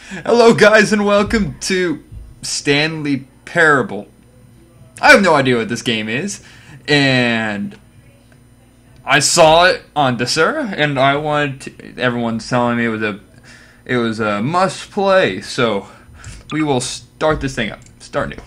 Hello guys and welcome to Stanley Parable. I have no idea what this game is, and I saw it on Desura, and I wanted to, everyone's telling me it was a must play, so we will start this thing up. Start new.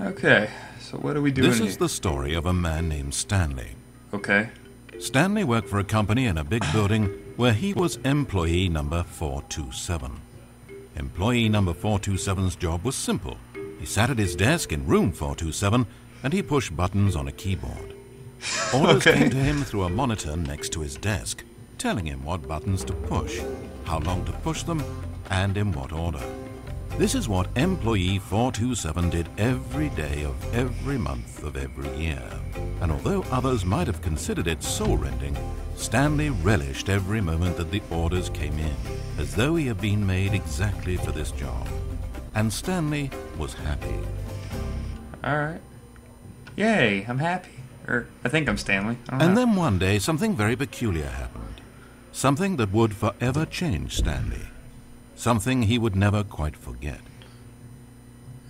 Okay, so what are we doing This is here? the story of a man named Stanley. Okay. Stanley worked for a company in a big building where he was employee number 427. Employee number 427's job was simple. He sat at his desk in room 427 and he pushed buttons on a keyboard. Orders came to him through a monitor next to his desk, telling him what buttons to push, how long to push them, and in what order. This is what employee 427 did every day of every month of every year. And although others might have considered it soul-rending, Stanley relished every moment that the orders came in, as though he had been made exactly for this job. And Stanley was happy. Alright. Yay, I'm happy. Or, I think I'm Stanley. I don't know. And then one day, something very peculiar happened. Something that would forever change Stanley. Something he would never quite forget.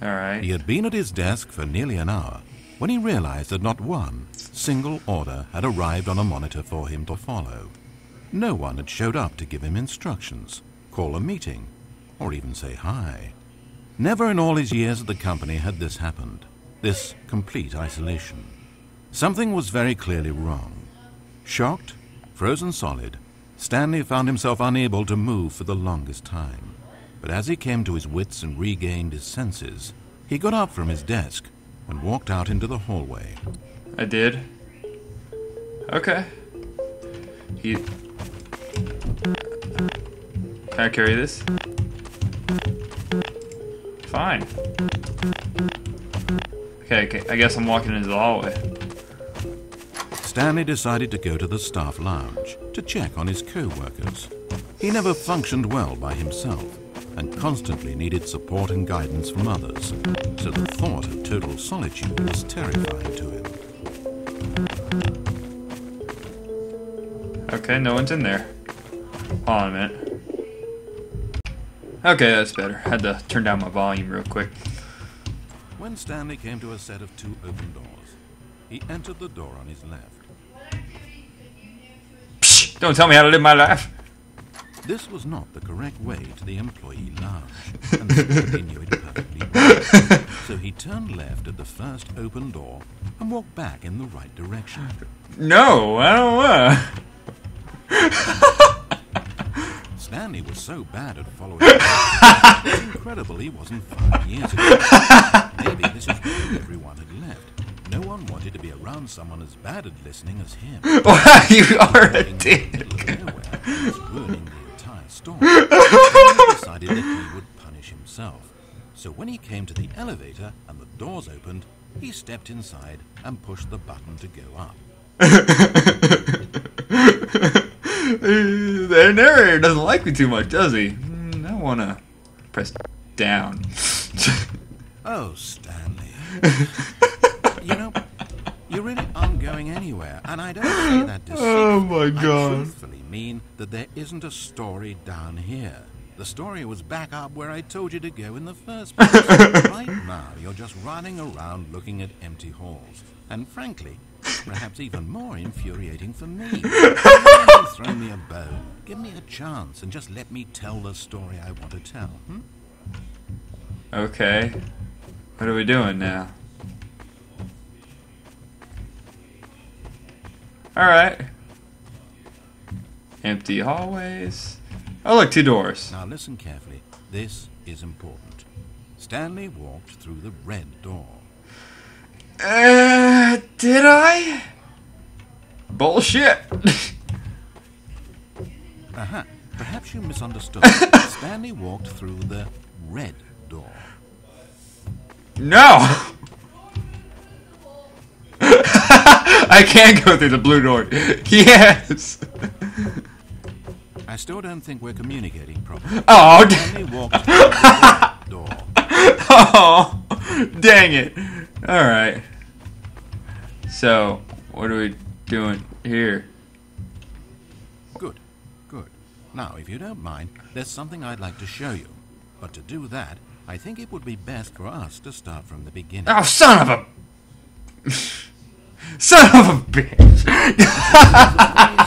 Alright. He had been at his desk for nearly an hour when he realized that not one single order had arrived on a monitor for him to follow. No one had showed up to give him instructions, call a meeting, or even say hi. Never in all his years at the company had this happened, this complete isolation. Something was very clearly wrong. Shocked, frozen solid, Stanley found himself unable to move for the longest time. But as he came to his wits and regained his senses, he got up from his desk and walked out into the hallway. I did. Okay. Can I carry this? Fine. Okay, I guess I'm walking into the hallway. Stanley decided to go to the staff lounge to check on his co-workers. He never functioned well by himself and constantly needed support and guidance from others, so the thought of total solitude was terrifying to him. Okay, no one's in there. Hold on a minute. Okay, that's better. Had to turn down my volume real quick. When Stanley came to a set of two open doors, he entered the door on his left. Psh! Don't tell me how to live my life. This was not the correct way to the employee lounge, and Stanley knew it perfectly well. So he turned left at the first open door and walked back in the right direction. No, I don't want. Stanley was so bad at following it was incredible he wasn't 5 years ago. Maybe this is why everyone had left. No one wanted to be around someone as bad at listening as him. Wow, you are a dick. Nowhere, he was ruining the entire story. Stanley decided that he would punish himself. So when he came to the elevator and the doors opened, he stepped inside and pushed the button to go up. The narrator doesn't like me too much, does he? I want to press down. Oh, Stanley. You know, you really aren't going anywhere, and I don't say that deceitfully. Oh my God. I truthfully mean that there isn't a story down here. The story was back up where I told you to go in the first place. Right now, you're just running around looking at empty halls. And frankly, perhaps even more infuriating for me. Why don't you throw me a bone? Give me a chance and just let me tell the story I want to tell, Okay. What are we doing now? Alright. Empty hallways. Oh look, 2 doors. Now listen carefully. This is important. Stanley walked through the red door. Did I? Bullshit. Perhaps you misunderstood. Stanley walked through the red door. No! I can go through the blue door. Yes! I still don't think we're communicating properly. Oh, Stanley walked through the red door. Oh, Dang it. Alright. So, what are we doing here? Good, good. Now, if you don't mind, there's something I'd like to show you. But to do that, I think it would be best for us to start from the beginning. Oh, son of a... son of a bitch!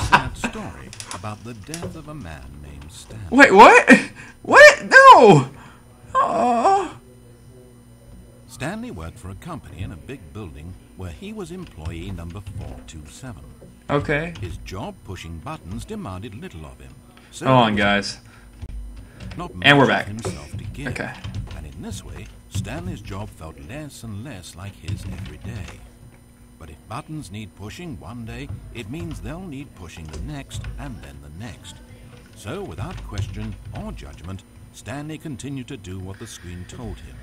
Sad story about the death of a man named Stanley. Wait, what? What? No! Oh. Stanley worked for a company in a big building where he was employee number 427. Okay. His job pushing buttons demanded little of him. So Hold on, guys. Not much And we're of back. himself to give. Okay. And in this way, Stanley's job felt less and less like his every day. But if buttons need pushing one day, it means they'll need pushing the next and then the next. So without question or judgment, Stanley continued to do what the screen told him.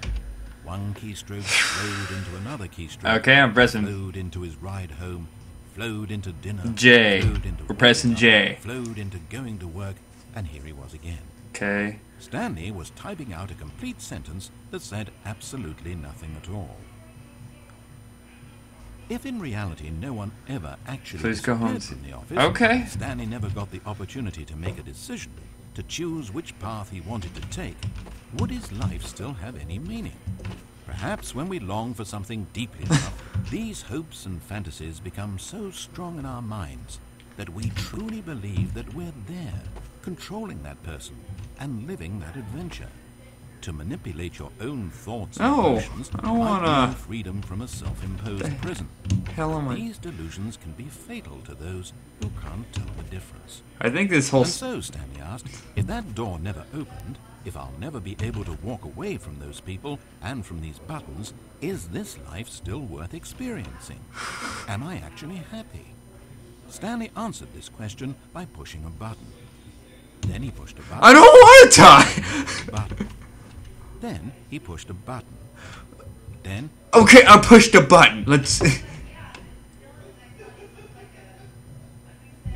One keystroke flowed into another keystroke. Okay, I'm pressing Flowed into his ride home, flowed into dinner. J. Flowed into We're pressing waking up, J. Flowed into going to work, and here he was again. Okay. Stanley was typing out a complete sentence that said absolutely nothing at all. If in reality no one ever actually Please go home. disappeared from the office, Okay. and Stanley never got the opportunity to make a decision, to choose which path he wanted to take, would his life still have any meaning? Perhaps when we long for something deeply enough, these hopes and fantasies become so strong in our minds that we truly believe that we're there, controlling that person and living that adventure. To manipulate your own thoughts and No, emotions I don't might wanna- mean freedom from a self-imposed prison. Hell am I? These delusions can be fatal to those who can't tell the difference. I think this whole... And so, Stanley asked, if that door never opened, if I'll never be able to walk away from those people and from these buttons, is this life still worth experiencing? Am I actually happy? Stanley answered this question by pushing a button. Then he pushed a button. I don't want to die! Button. Then he pushed a button. Then... Okay, I pushed a button. Let's...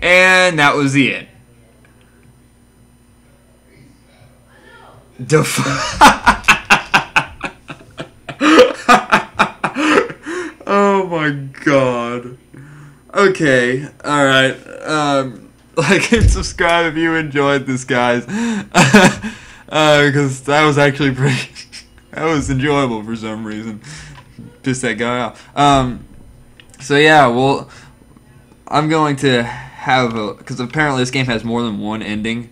And that was the end. Oh my god. Okay, alright. Like and subscribe if you enjoyed this, guys. Because that was actually pretty... that was enjoyable for some reason. Piss that guy off. So yeah, well... I'm going to have a... because apparently this game has more than one ending.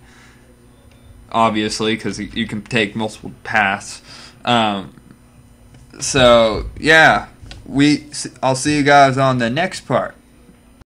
Obviously, because you can take multiple paths. So, yeah. I'll see you guys on the next part.